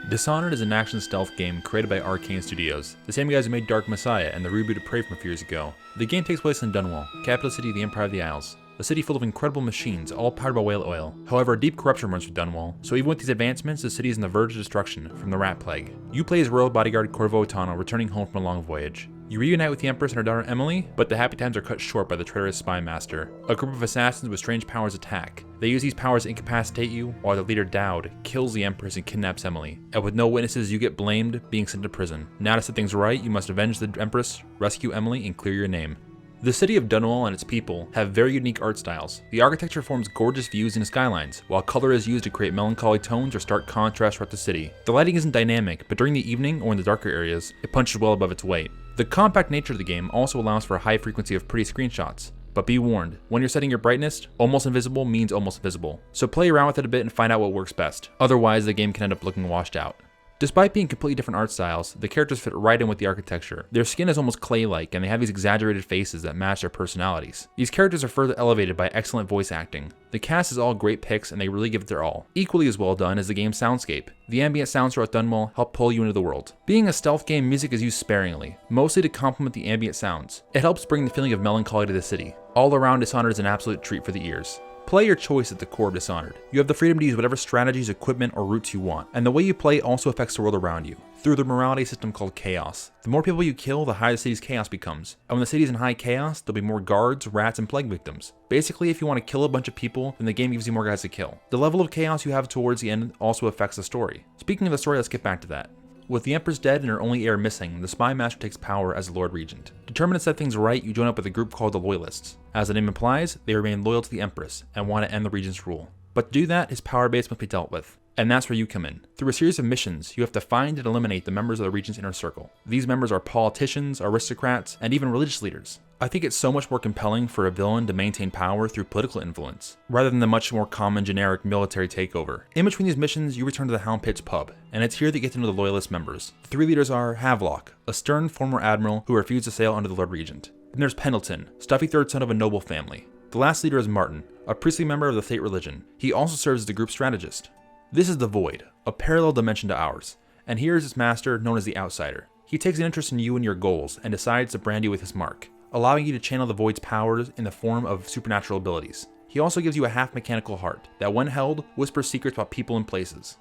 Dishonored is an action stealth game created by Arcane Studios, the same guys who made Dark Messiah and the reboot of Prey from a few years ago. The game takes place in Dunwall, capital city of the Empire of the Isles, a city full of incredible machines, all powered by whale oil. However, a deep corruption runs through Dunwall, so even with these advancements, the city is on the verge of destruction from the rat plague. You play as royal bodyguard Corvo Otano returning home from a long voyage. You reunite with the Empress and her daughter Emily, but the happy times are cut short by the traitorous spy master. A group of assassins with strange powers attack. They use these powers to incapacitate you, while their leader Dowd kills the Empress and kidnaps Emily. And with no witnesses, you get blamed, being sent to prison. Now to set things right, you must avenge the Empress, rescue Emily, and clear your name. The city of Dunwall and its people have very unique art styles. The architecture forms gorgeous views into skylines, while color is used to create melancholy tones or stark contrast throughout the city. The lighting isn't dynamic, but during the evening or in the darker areas, it punches well above its weight. The compact nature of the game also allows for a high frequency of pretty screenshots. But be warned, when you're setting your brightness, almost invisible means almost invisible. So play around with it a bit and find out what works best. Otherwise, the game can end up looking washed out. Despite being completely different art styles, the characters fit right in with the architecture. Their skin is almost clay-like, and they have these exaggerated faces that match their personalities. These characters are further elevated by excellent voice acting. The cast is all great picks, and they really give it their all. Equally as well done is the game's soundscape. The ambient sounds throughout Dunwall help pull you into the world. Being a stealth game, music is used sparingly, mostly to complement the ambient sounds. It helps bring the feeling of melancholy to the city. All around, Dishonored is an absolute treat for the ears. Play your choice at the core of Dishonored. You have the freedom to use whatever strategies, equipment, or routes you want, and the way you play also affects the world around you, through the morality system called Chaos. The more people you kill, the higher the city's chaos becomes, and when the city's in high chaos, there'll be more guards, rats, and plague victims. Basically, if you want to kill a bunch of people, then the game gives you more guys to kill. The level of chaos you have towards the end also affects the story. Speaking of the story, let's get back to that. With the Empress dead and her only heir missing, the Spy Master takes power as the Lord Regent. Determined to set things right, you join up with a group called the Loyalists. As the name implies, they remain loyal to the Empress and want to end the Regent's rule. But to do that, his power base must be dealt with. And that's where you come in. Through a series of missions, you have to find and eliminate the members of the Regent's inner circle. These members are politicians, aristocrats, and even religious leaders. I think it's so much more compelling for a villain to maintain power through political influence, rather than the much more common generic military takeover. In between these missions, you return to the Hound Pitch pub, and it's here that you get to know the Loyalist members. The three leaders are Havelock, a stern former admiral who refused to sail under the Lord Regent. Then there's Pendleton, stuffy third son of a noble family. The last leader is Martin, a priestly member of the Fate religion. He also serves as the group's strategist. This is the Void, a parallel dimension to ours, and here is its master known as the Outsider. He takes an interest in you and your goals, and decides to brand you with his mark, allowing you to channel the Void's powers in the form of supernatural abilities. He also gives you a half-mechanical heart, that when held, whispers secrets about people and places.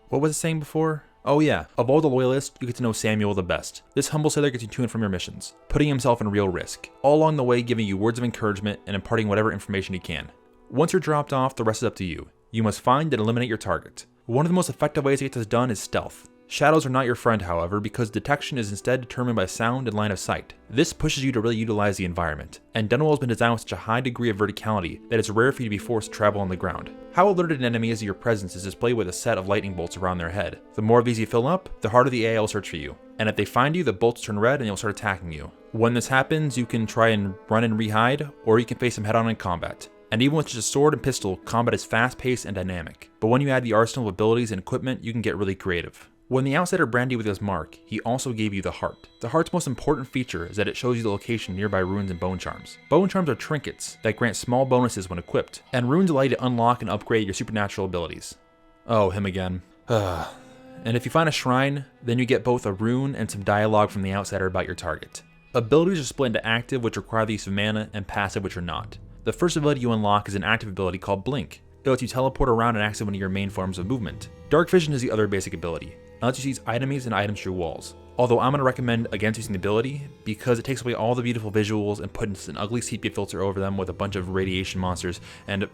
What was it saying before? Oh yeah, of all the Loyalists, you get to know Samuel the best. This humble sailor gets you to and from your missions, putting himself in real risk, all along the way giving you words of encouragement and imparting whatever information he can. Once you're dropped off, the rest is up to you. You must find and eliminate your target. One of the most effective ways to get this done is stealth. Shadows are not your friend, however, because detection is instead determined by sound and line of sight. This pushes you to really utilize the environment, and Dunwall has been designed with such a high degree of verticality that it's rare for you to be forced to travel on the ground. How alerted an enemy is to your presence is displayed with a set of lightning bolts around their head. The more of these you fill up, the harder the AI will search for you, and if they find you, the bolts turn red and they'll start attacking you. When this happens, you can try and run and re-hide, or you can face them head-on in combat. And even with just a sword and pistol, combat is fast-paced and dynamic. But when you add the arsenal of abilities and equipment, you can get really creative. When the Outsider branded you with his mark, he also gave you the Heart. The Heart's most important feature is that it shows you the location nearby runes and bone charms. Bone charms are trinkets that grant small bonuses when equipped, and runes allow you to unlock and upgrade your supernatural abilities. Oh, him again. And if you find a shrine, then you get both a rune and some dialogue from the Outsider about your target. Abilities are split into active, which require the use of mana, and passive, which are not. The first ability you unlock is an active ability called Blink. It lets you teleport around and access one of your main forms of movement. Dark Vision is the other basic ability. It lets you see enemies and items through walls. Although I'm going to recommend against using the ability because it takes away all the beautiful visuals and puts an ugly sepia filter over them with a bunch of radiation monsters, and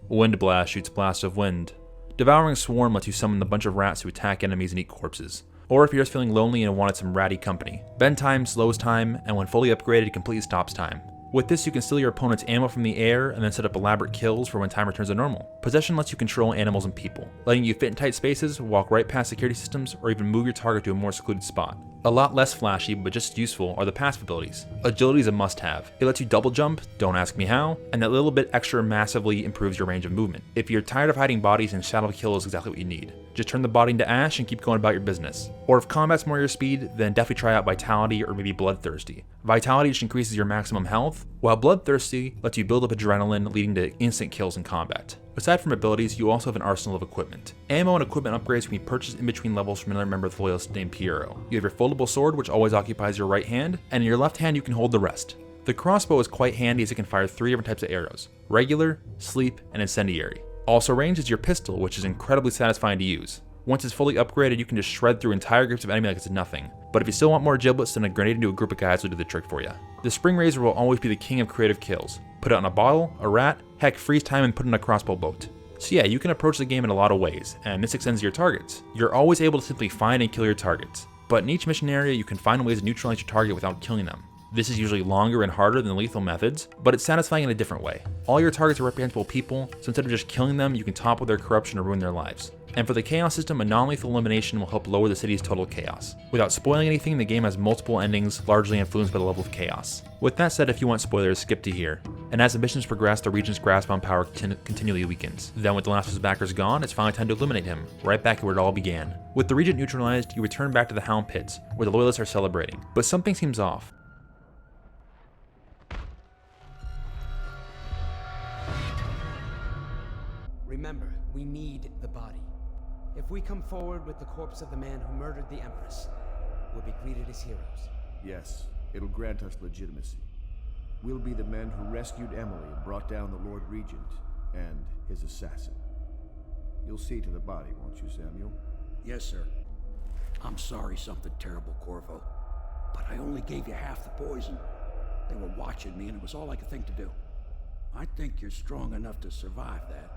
Wind Blast shoots blasts of wind. Devouring Swarm lets you summon a bunch of rats to attack enemies and eat corpses. Or if you're just feeling lonely and wanted some ratty company. Bend time slows time, and when fully upgraded, it completely stops time. With this, you can steal your opponent's ammo from the air and then set up elaborate kills for when time returns to normal. Possession lets you control animals and people, letting you fit in tight spaces, walk right past security systems, or even move your target to a more secluded spot. A lot less flashy, but just as useful, are the passive abilities. Agility is a must-have. It lets you double jump, don't ask me how, and that little bit extra massively improves your range of movement. If you're tired of hiding bodies, then Shadow Kill is exactly what you need. Just turn the body into ash and keep going about your business. Or if combat's more your speed, then definitely try out Vitality or maybe Bloodthirsty. Vitality just increases your maximum health, while Bloodthirsty lets you build up adrenaline, leading to instant kills in combat. Aside from abilities, you also have an arsenal of equipment. Ammo and equipment upgrades can be purchased in between levels from another member of the Loyalists named Piero. You have your foldable sword, which always occupies your right hand, and in your left hand you can hold the rest. The crossbow is quite handy as it can fire 3 different types of arrows: regular, sleep, and incendiary. Also ranged is your pistol, which is incredibly satisfying to use. Once it's fully upgraded, you can just shred through entire groups of enemy like it's nothing. But if you still want more giblets, then a grenade into a group of guys will do the trick for you. The Spring Razor will always be the king of creative kills. Put it on a bottle, a rat, heck, freeze time and put it in a crossbow bolt. So yeah, you can approach the game in a lot of ways, and this extends your targets. You're always able to simply find and kill your targets. But in each mission area, you can find ways to neutralize your target without killing them. This is usually longer and harder than lethal methods, but it's satisfying in a different way. All your targets are reprehensible people, so instead of just killing them, you can topple their corruption or ruin their lives. And for the chaos system, a non-lethal elimination will help lower the city's total chaos. Without spoiling anything, the game has multiple endings, largely influenced by the level of chaos. With that said, if you want spoilers, skip to here. And as the missions progress, the region's grasp on power continually weakens. Then with the last of his backers gone, it's finally time to eliminate him, right back where it all began. With the region neutralized, you return back to the Hound Pits, where the Loyalists are celebrating. But something seems off. Remember, we need the body. If we come forward with the corpse of the man who murdered the Empress, we'll be greeted as heroes. Yes, it'll grant us legitimacy. We'll be the men who rescued Emily and brought down the Lord Regent and his assassin. You'll see to the body, won't you, Samuel? Yes, sir. I'm sorry something terrible, Corvo. But I only gave you half the poison. They were watching me and it was all I could think to do. I think you're strong enough to survive that.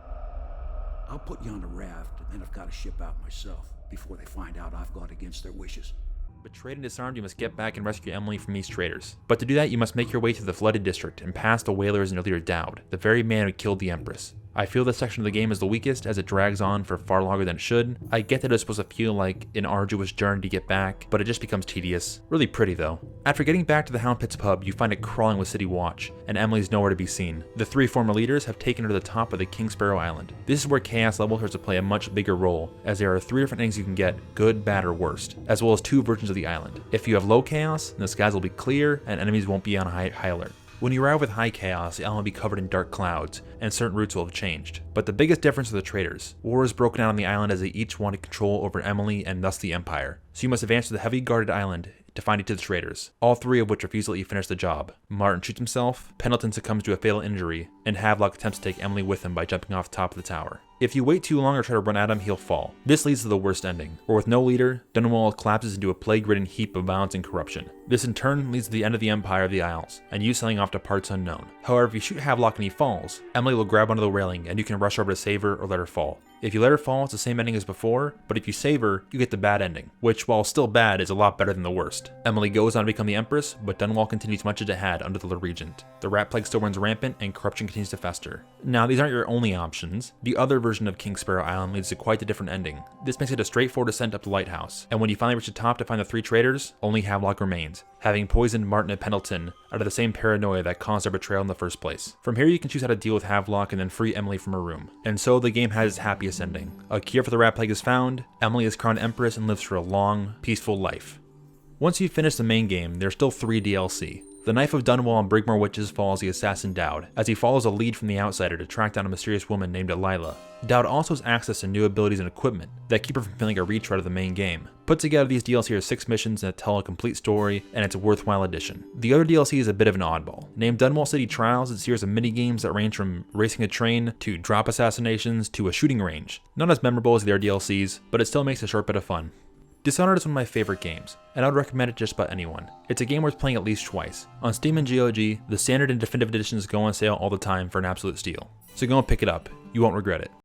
I'll put you on a raft, and then I've got to ship out myself before they find out I've gone against their wishes. Betrayed and disarmed, you must get back and rescue Emily from these traitors. But to do that, you must make your way to the flooded district and past the Whalers and your leader Dowd, the very man who killed the Empress. I feel this section of the game is the weakest as it drags on for far longer than it should. I get that it's supposed to feel like an arduous journey to get back, but it just becomes tedious. Really pretty though. After getting back to the Hound Pits pub, you find it crawling with city watch, and Emily's nowhere to be seen. The 3 former leaders have taken her to the top of the King Sparrow Island. This is where Chaos level starts to play a much bigger role, as there are 3 different things you can get, good, bad, or worst, as well as 2 versions of the island. If you have low Chaos, then the skies will be clear and enemies won't be on high alert. When you arrive with high Chaos, the island will be covered in dark clouds, and certain routes will have changed. But the biggest difference are the traitors. War is broken out on the island as they each want control over Emily and thus the Empire. So you must advance to the heavily guarded island to find each of the traitors, all 3 of which refuse to let you finish the job. Martin shoots himself, Pendleton succumbs to a fatal injury, and Havelock attempts to take Emily with him by jumping off the top of the tower. If you wait too long or try to run at him, he'll fall. This leads to the worst ending, where with no leader, Dunwall collapses into a plague-ridden heap of violence and corruption. This in turn leads to the end of the Empire of the Isles, and you sailing off to parts unknown. However, if you shoot Havelock and he falls, Emily will grab onto the railing and you can rush over to save her or let her fall. If you let her fall, it's the same ending as before, but if you save her, you get the bad ending, which, while still bad, is a lot better than the worst. Emily goes on to become the Empress, but Dunwall continues much as it had under the Lord Regent. The rat plague still runs rampant, and corruption continues to fester. Now, these aren't your only options. The other version of King Sparrow Island leads to quite a different ending. This makes it a straightforward ascent up the lighthouse, and when you finally reach the top to find the 3 traitors, only Havelock remains, having poisoned Martin and Pendleton out of the same paranoia that caused their betrayal in the first place. From here, you can choose how to deal with Havelock and then free Emily from her room. And so the game has its happiest ending. A cure for the rat plague is found, Emily is crowned Empress and lives for a long, peaceful life. Once you've finished the main game, there's still 3 DLC. The Knife of Dunwall and Brigmore Witches follows the assassin Dowd, as he follows a lead from the outsider to track down a mysterious woman named Delilah. Dowd also has access to new abilities and equipment that keep her from feeling like a retread of the main game. Put together, these DLC are 6 missions that tell a complete story, and it's a worthwhile addition. The other DLC is a bit of an oddball. Named Dunwall City Trials, it's a series of mini-games that range from racing a train, to drop assassinations, to a shooting range. Not as memorable as the other DLCs, but it still makes a short bit of fun. Dishonored is one of my favorite games, and I would recommend it just about anyone. It's a game worth playing at least twice. On Steam and GOG, the standard and definitive editions go on sale all the time for an absolute steal. So go and pick it up, you won't regret it.